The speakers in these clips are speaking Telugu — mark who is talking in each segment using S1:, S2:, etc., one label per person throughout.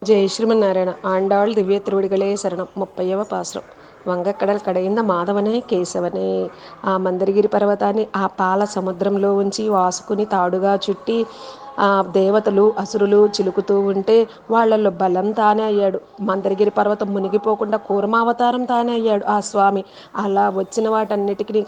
S1: ஜெய் ஸ்ரீமன்னாராயண ஆண்டாள் திவ்ய திருவடிகளே சரணம். 30వ பாசுரம். వంగక్కడలు కడైంద మాధవనే కేశవనే. ఆ మందరగిరి పర్వతాన్ని ఆ పాల సముద్రంలో ఉంచి వాసుకుని తాడుగా చుట్టి ఆ దేవతలు అసురులు చిలుకుతూ ఉంటే వాళ్ళల్లో బలం తానే అయ్యాడు. మందరగిరి పర్వతం మునిగిపోకుండా కూర్మావతారం తానే అయ్యాడు ఆ స్వామి. అలా వచ్చిన వాటన్నిటికీ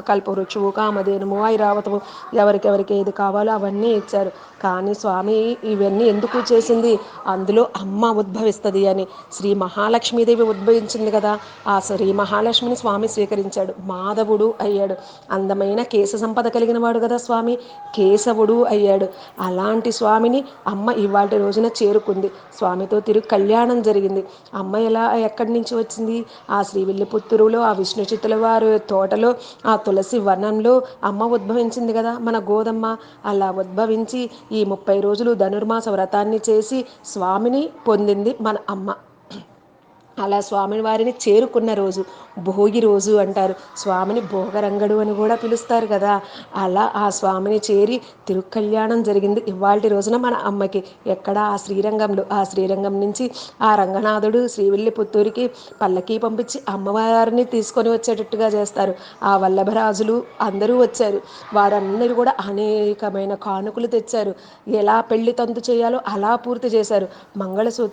S1: కల్పవృక్షము కామధేనుము ఐరావతము ఎవరికెవరికి ఏది కావాలో అవన్నీ ఇచ్చారు. కానీ స్వామి ఇవన్నీ ఎందుకు చేసింది? అందులో అమ్మ ఉద్భవిస్తుంది అని. శ్రీ మహాలక్ష్మీదేవి ఉద్భవించింది కదా, ఆ శ్రీ మహాలక్ష్మిని స్వామి స్వీకరించాడు, మాధవుడు అయ్యాడు. అందమైన కేశ సంపద కలిగిన వాడు కదా స్వామి, కేశవుడు అయ్యాడు. అలాంటి స్వామిని అమ్మ ఇవాటి రోజున చేరుకుంది. స్వామితో తిరుగు కళ్యాణం జరిగింది. అమ్మ ఎక్కడి నుంచి వచ్చింది? ఆ శ్రీవిల్లిపుత్తూరులో ఆ విష్ణు చిత్తుల వారు తోటలో ఆ తులసి వనంలో అమ్మ ఉద్భవించింది కదా మన గోదమ్మ. అలా ఉద్భవించి ఈ 30 రోజులు ధనుర్మాస వ్రతాన్ని చేసి స్వామిని పొందింది మన అమ్మ. అలా స్వామి వారిని చేరుకున్న రోజు భోగి రోజు అంటారు. స్వామిని భోగరంగడు అని కూడా పిలుస్తారు కదా. అలా ఆ స్వామిని చేరి తిరుకల్యాణం జరిగింది ఇవాల్టి రోజున మన అమ్మకి. ఎక్కడ? ఆ శ్రీరంగంలో. ఆ శ్రీరంగం నుంచి ఆ రంగనాథుడు శ్రీవిల్లిపుత్తూరికి పల్లకి పంపించి అమ్మవారిని తీసుకొని వచ్చేటట్టుగా చేస్తారు. ఆ వల్లభరాజులు అందరూ వచ్చారు. వారందరూ కూడా అనేకమైన కానుకలు తెచ్చారు. ఎలా పెళ్లి తంతు చేయాలో అలా పూర్తి చేశారు. మంగళసూత్రం